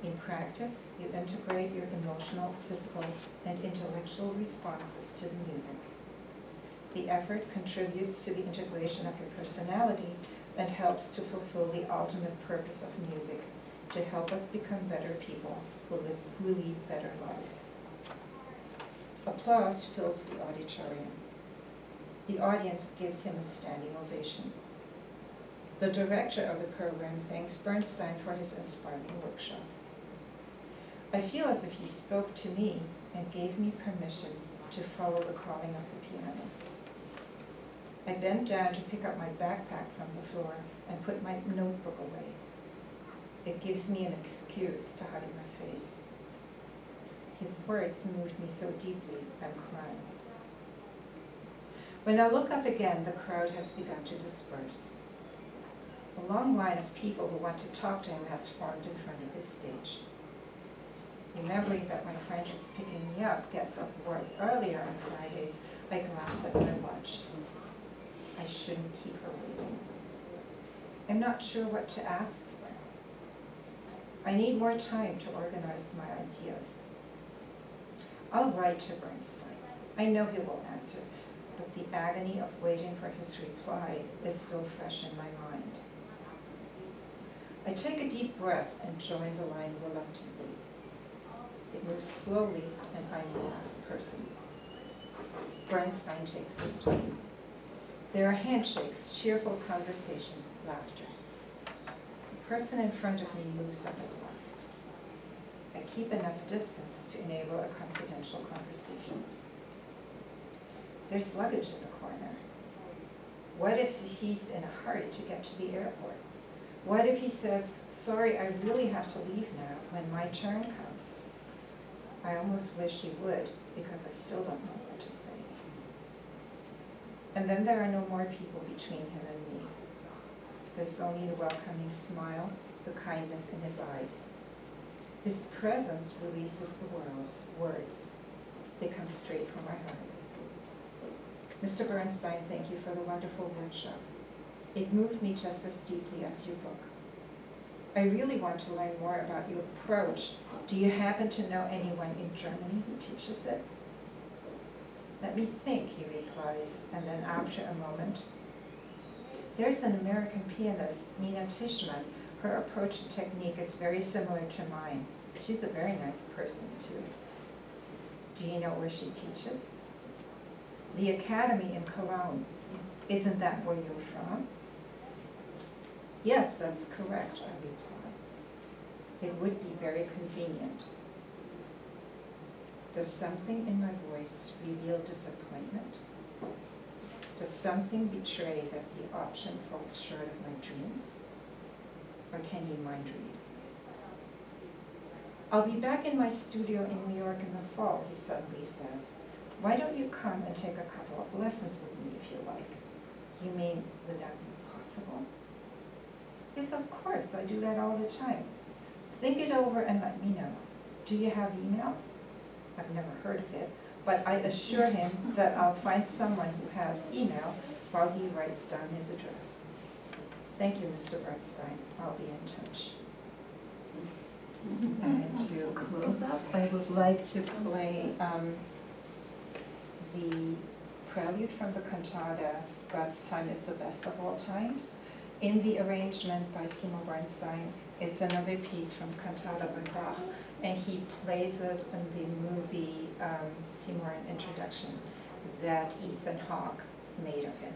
A: In practice, you integrate your emotional, physical, and intellectual responses to the music. The effort contributes to the integration of your personality and helps to fulfill the ultimate purpose of music, to help us become better people who lead better lives. Applause fills the auditorium. The audience gives him a standing ovation. The director of the program thanks Bernstein for his inspiring workshop. I feel as if he spoke to me and gave me permission to follow the calling of the piano. I bent down to pick up my backpack from the floor and put my notebook away. It gives me an excuse to hide my face. His words moved me so deeply, I'm crying. When I look up again, the crowd has begun to disperse. A long line of people who want to talk to him has formed in front of his stage. Remembering that my friend is picking me up gets off work earlier on Fridays, I glance at my watch. I shouldn't keep her waiting. I'm not sure what to ask for. I need more time to organize my ideas. I'll write to Bernstein. I know he will answer, but the agony of waiting for his reply is still fresh in my mind. I take a deep breath and join the line reluctantly. It moves slowly, and I'm the last person. Bernstein takes his time. There are handshakes, cheerful conversation, laughter. The person in front of me moves up at last. I keep enough distance to enable a confidential conversation. There's luggage in the corner. What if he's in a hurry to get to the airport? What if he says, sorry, I really have to leave now when my turn comes? I almost wish he would, because I still don't know what to say. And then there are no more people between him and me. There's only the welcoming smile, the kindness in his eyes. His presence releases the words. They come straight from my heart. Mr. Bernstein, thank you for the wonderful workshop. It moved me just as deeply as your book. I really want to learn more about your approach. Do you happen to know anyone in Germany who teaches it? Let me think, he replies, and then after a moment, there's an American pianist, Nina Tischmann. Her approach and technique is very similar to mine. She's a very nice person, too. Do you know where she teaches? The Academy in Cologne. Isn't that where you're from? Yes, that's correct, I reply. It would be very convenient. Does something in my voice reveal disappointment? Does something betray that the option falls short of my dreams? Or can you mind read? I'll be back in my studio in New York in the fall, he suddenly says. Why don't you come and take a couple of lessons with me if you like? You mean, would that be possible? Yes, of course, I do that all the time. Think it over and let me know. Do you have email? I've never heard of it, but I assure him that I'll find someone who has email while he writes down his address. Thank you, Mr. Bernstein. I'll be in touch. And to close up, I would like to play the Prelude from the cantata, God's Time is the Best of All Times, in the arrangement by Seymour Bernstein. It's another piece from Cantata by Bach, and he plays it in the movie Seymour, an Introduction, that Ethan Hawke made of him.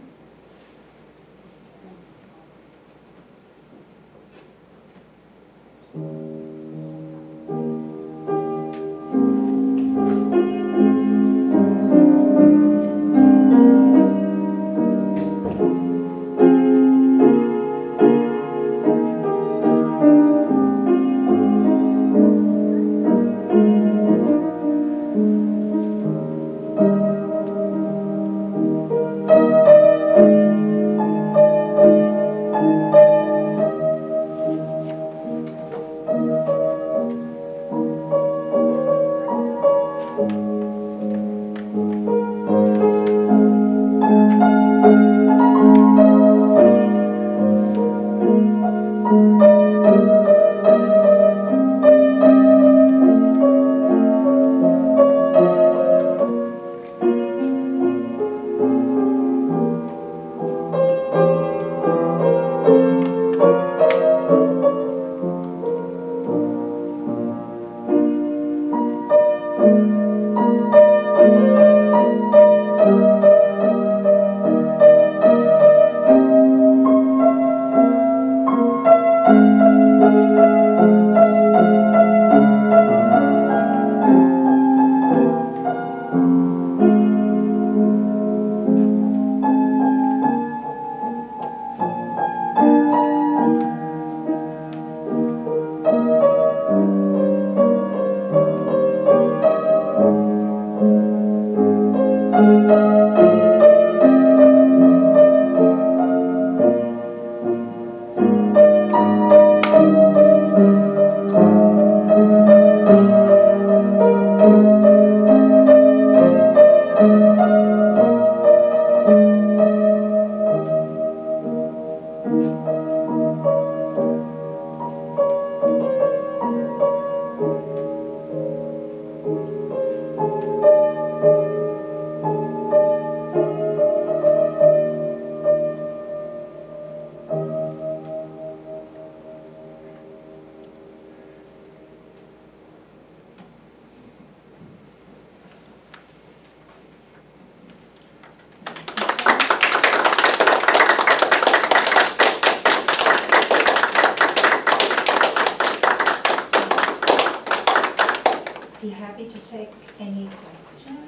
A: take any questions.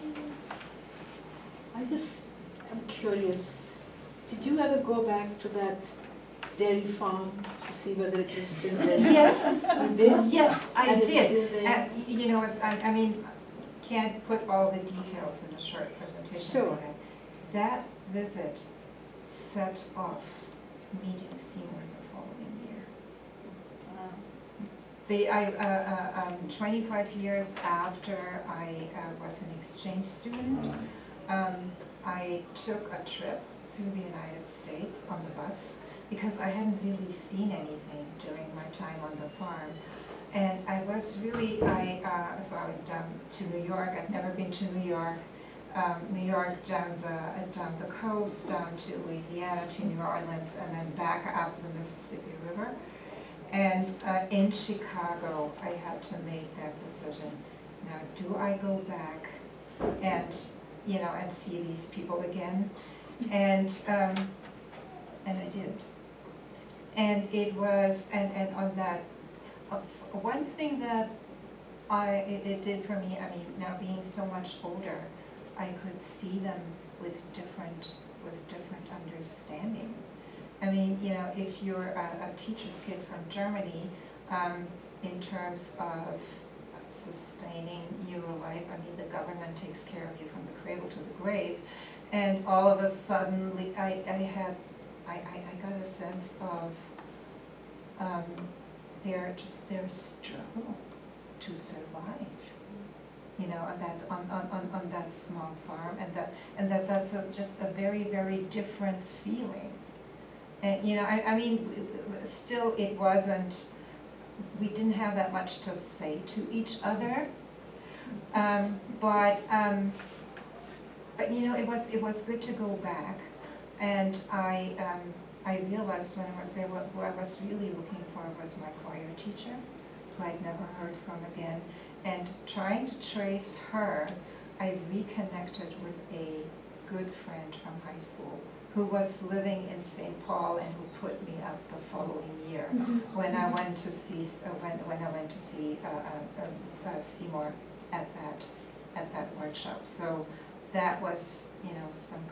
E: I just am curious, did you ever go back to that dairy farm to see whether it was still there?
A: Yes,
E: You did?
A: yes, I
E: And it's
A: did.
E: still there?
A: And, you know, I mean, can't put all the details in a short presentation.
E: Sure.
A: today. That visit set off meeting Seymour the following year. 25 years after I was an exchange student, I took a trip through the United States on the bus because I hadn't really seen anything during my time on the farm. And I was really, so I went down to New York. I'd never been to New York. New York down the coast, down to Louisiana, to New Orleans, and then back up the Mississippi River. And in Chicago, I had to make that decision. Now, do I go back and, you know, and see these people again? And I did. And it was, and on that, one thing that it did for me, I mean, now being so much older, I could see them with different understanding. I mean, you know, if you're a teacher's kid from Germany, in terms of sustaining your life, I mean, the government takes care of you from the cradle to the grave, and all of a sudden, I got a sense of their struggle to survive. You know, and that's on that small farm, and that's just a very, very different feeling. And you know, I mean, still it wasn't. We didn't have that much to say to each other, but you know, it was good to go back, and I realized when I was there, what I was really looking for was my choir teacher, who I'd never heard from again. And trying to trace her, I reconnected with a good friend from high school who was living in St. Paul and who put me up the following year when I went to see Seymour at that workshop. So that was, you know, some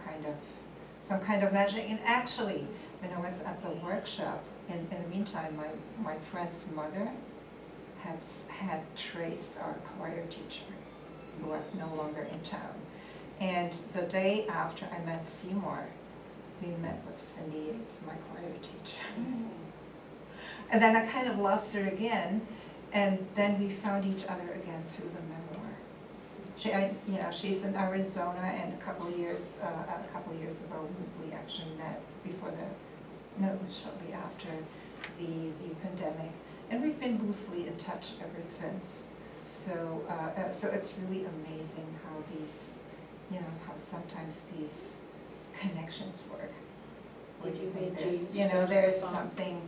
A: kind of magic. And actually, when I was at the workshop, in the meantime, my friend's mother had traced our choir teacher, who was no longer in town. And the day after I met Seymour, we met with Cindy Yates, my choir teacher. And then I kind of lost her again, and then we found each other again through the memoir. You know, she's in Arizona, and a couple of years ago, we actually met it was shortly after the pandemic. And we've been loosely in touch ever since. So, so it's really amazing how these, you know, how sometimes these connections work.
D: Did you meet
A: There's,
D: Jesu?
A: you know, there's something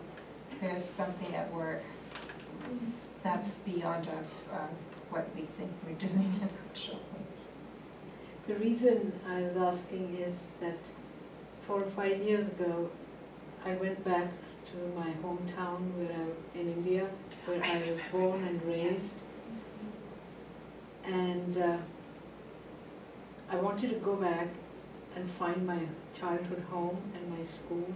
A: at work that's beyond of what we think we're doing actually.
E: The reason I was asking is that 4 or 5 years ago, I went back to my hometown in India, where I was born and raised. And I wanted to go back and find my childhood home and my school,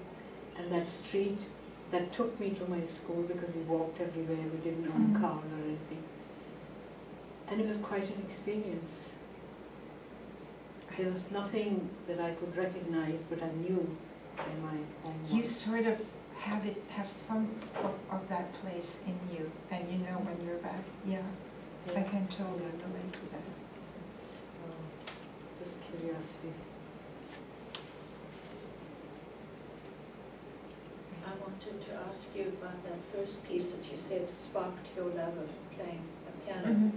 E: and that street that took me to my school, because we walked everywhere, we didn't own cars or anything. And it was quite an experience. There was nothing that I could recognize, but I knew in my home.
A: You sort of have some of that place in you, and you know when you're back. Yeah, I can totally relate to that.
E: So, just curiosity.
D: I wanted to ask you about that first piece that you said sparked your love of playing the piano.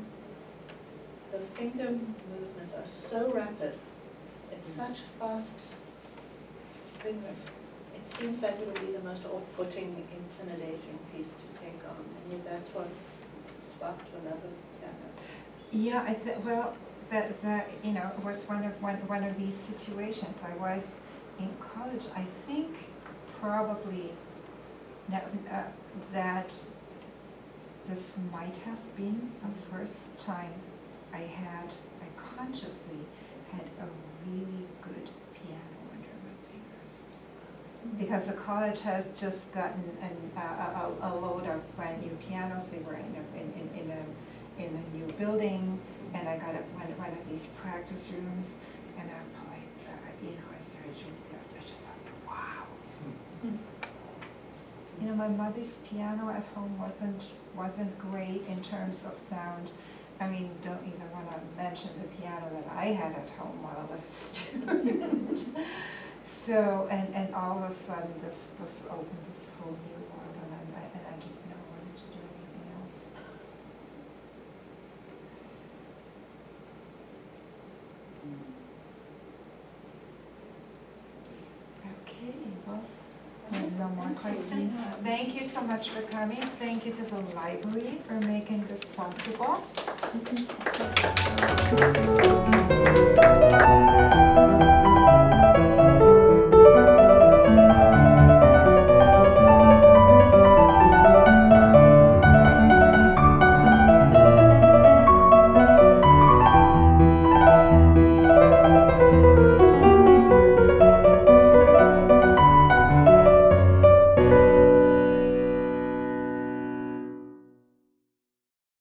D: The finger movements are so rapid. It's such fast finger. It seems like it will be the most off-putting, intimidating piece to take on, and yet that's what sparked your love of piano.
A: Yeah, well, that you know, was one of these situations. I was in college. I think probably that this might have been the first time I consciously had a really good piano under my fingers. Because the college has just gotten a load of brand new pianos. They were in a new building, and I got one of these practice rooms, and I played, I started doing that. I just thought, wow. You know, my mother's piano at home wasn't great in terms of sound. I mean, don't even want to mention the piano that I had at home while I was a student. So, and all of a sudden, this opened this whole new world, and I just never wanted to do anything else. Okay, well, I have no more questions. Thank you so much for coming. Thank you to the library for making this possible.